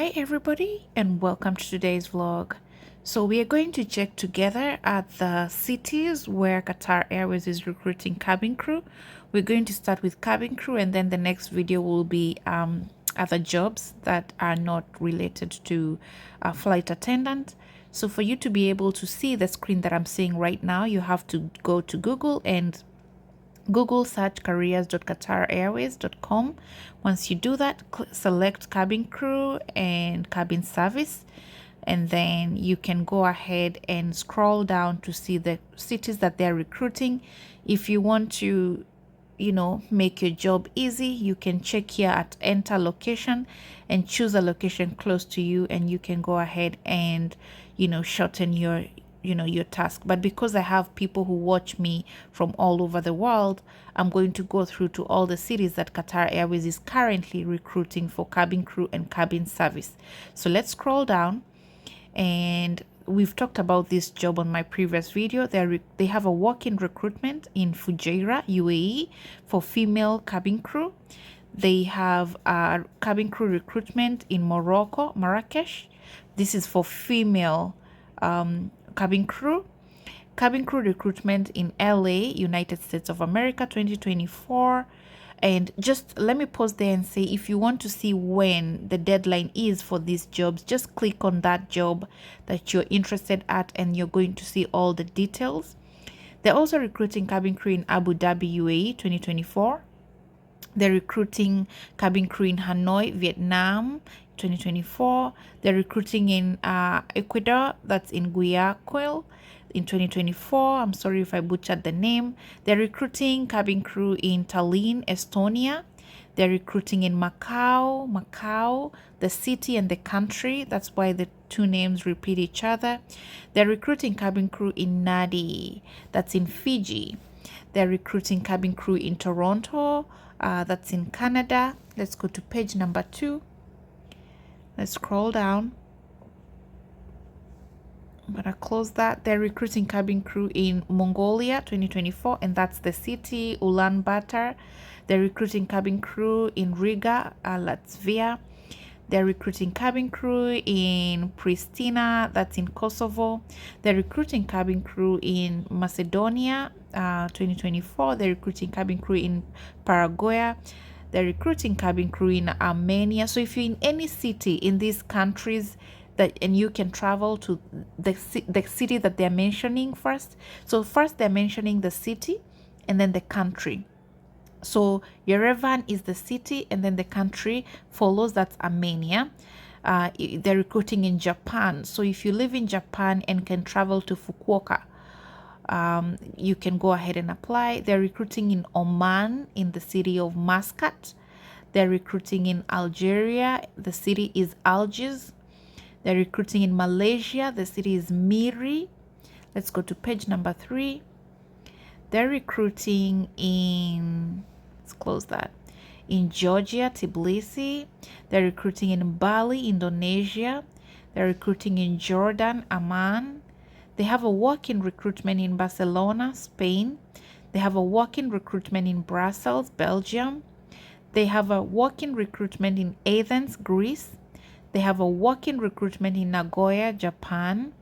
Hi everybody and welcome to today's vlog. So we are going to check together at the cities where Qatar Airways is recruiting cabin crew. We're going to start with cabin crew and then the next video will be other jobs that are not related to flight attendant. So for you to be able to see the screen that I'm seeing right now, you have to go to Google and Google search careers.qatarairways.com. Once you do that, select cabin crew and cabin service, and then you can go ahead and scroll down to see the cities that they're recruiting. If you want to make your job easy, you can check here at enter location and choose a location close to you, and you can go ahead and shorten your task. But because I have people who watch me from all over the world, I'm going to go through to all the cities that Qatar Airways is currently recruiting for cabin crew and cabin service. So let's scroll down, and we've talked about this job on my previous video. They have a walk-in recruitment in Fujairah, UAE for female cabin crew. They have a cabin crew recruitment in Morocco, Marrakesh. This is for female cabin crew recruitment in LA, United States of America, 2024. And just let me pause there and say, if you want to see when the deadline is for these jobs, just click on that job that you're interested at and you're going to see all the details. They're also recruiting cabin crew in Abu Dhabi, UAE, 2024. They're recruiting cabin crew in Hanoi, Vietnam, 2024. They're recruiting in Ecuador, that's in Guayaquil, in 2024. I'm sorry if I butchered the name. They're recruiting cabin crew in Tallinn, Estonia. They're recruiting in Macau, the city and the country. That's why the two names repeat each other. They're recruiting cabin crew in Nadi, that's in Fiji. They're recruiting cabin crew in Toronto, that's in Canada. Let's go to page number 2. Let's scroll down. I'm gonna close that. They're recruiting cabin crew in Mongolia, 2024, and that's the city, Ulaanbaatar. They're recruiting cabin crew in Riga, Latvia. They're recruiting cabin crew in Pristina, that's in Kosovo. They're recruiting cabin crew in Macedonia, 2024. They're recruiting cabin crew in Paraguay. They're recruiting cabin crew in Armenia. So if you're in any city in these countries and you can travel to the city that they're mentioning first. So first they're mentioning the city and then the country. So Yerevan is the city and then the country follows, that's Armenia. They're recruiting in Japan. So if you live in Japan and can travel to Fukuoka, you can go ahead and apply. They're recruiting in Oman, in the city of Muscat. They're recruiting in Algeria. The city is Algiers. They're recruiting in Malaysia. The city is Miri. Let's go to page number 3. They're recruiting in, let's close that, in Georgia, Tbilisi. They're recruiting in Bali, Indonesia. They're recruiting in Jordan, Amman. They have a walk-in recruitment in Barcelona, Spain. They have a walk-in recruitment in Brussels, Belgium. They have a walk-in recruitment in Athens, Greece. They have a walk-in recruitment in Nagoya, Japan.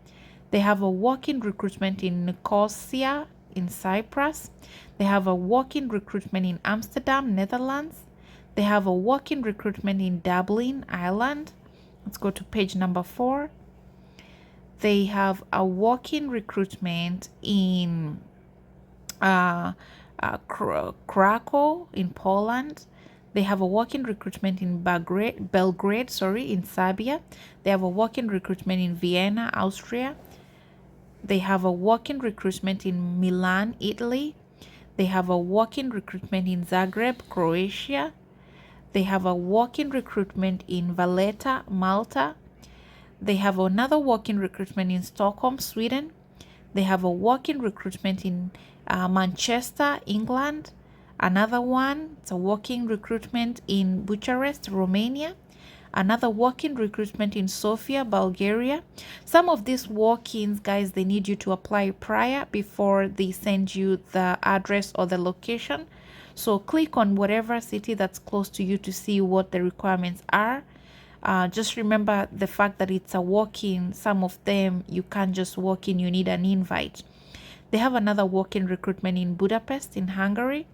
They have a walk-in recruitment in Nicosia, in Cyprus. They have a walk-in recruitment in Amsterdam, Netherlands. They have a walk-in recruitment in Dublin, Ireland. Let's go to page number 4. They have a walk-in recruitment in Krakow in Poland. They have a walk-in recruitment in Belgrade, in Serbia. They have a walk-in recruitment in Vienna, Austria. They have a walk-in recruitment in Milan, Italy. They have a walk-in recruitment in Zagreb, Croatia. They have a walk-in recruitment in Valletta, Malta. They have another walk-in recruitment in Stockholm, Sweden. They have a walk-in recruitment in Manchester, England. Another one, it's a walk-in recruitment in Bucharest, Romania. Another walk-in recruitment in Sofia, Bulgaria. Some of these walk-ins, guys, they need you to apply prior before they send you the address or the location. So click on whatever city that's close to you to see what the requirements are. Just remember the fact that it's a walk-in. Some of them you can't just walk in, you need an invite. They have another walk-in recruitment in Budapest in Hungary.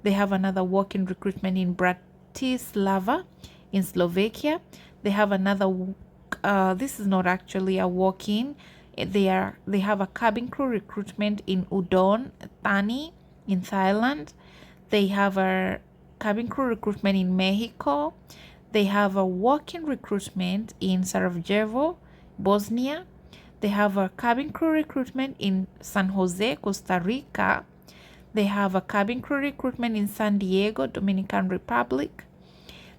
They have another walk-in recruitment in Bratislava in Slovakia. They have another this is not actually a walk-in. They have a cabin crew recruitment in Udon Thani in Thailand. They have a cabin crew recruitment in Mexico. They have a walk-in recruitment in Sarajevo, Bosnia. They have a cabin crew recruitment in San Jose, Costa Rica. They have a cabin crew recruitment in San Diego, Dominican Republic.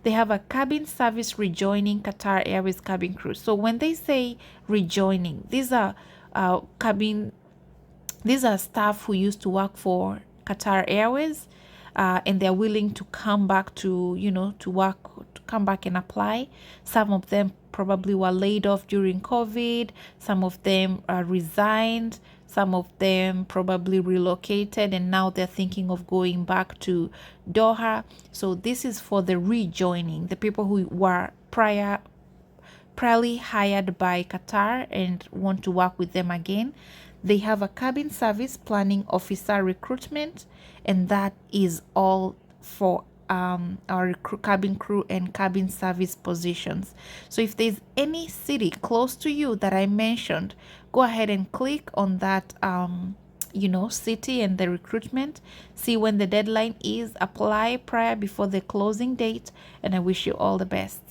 They have a cabin service rejoining Qatar Airways cabin crew. So when they say rejoining, these are staff who used to work for Qatar Airways, and they're willing to come back to, to work, to come back and apply. Some of them probably were laid off during COVID. Some of them resigned. Some of them probably relocated, and now they're thinking of going back to Doha. So this is for the rejoining, the people who were priorly hired by Qatar and want to work with them again. They have a cabin service planning officer recruitment, and that is all for our cabin crew and cabin service positions. So if there's any city close to you that I mentioned, go ahead and click on that city and the recruitment, see when the deadline is, apply prior before the closing date, and I wish you all the best.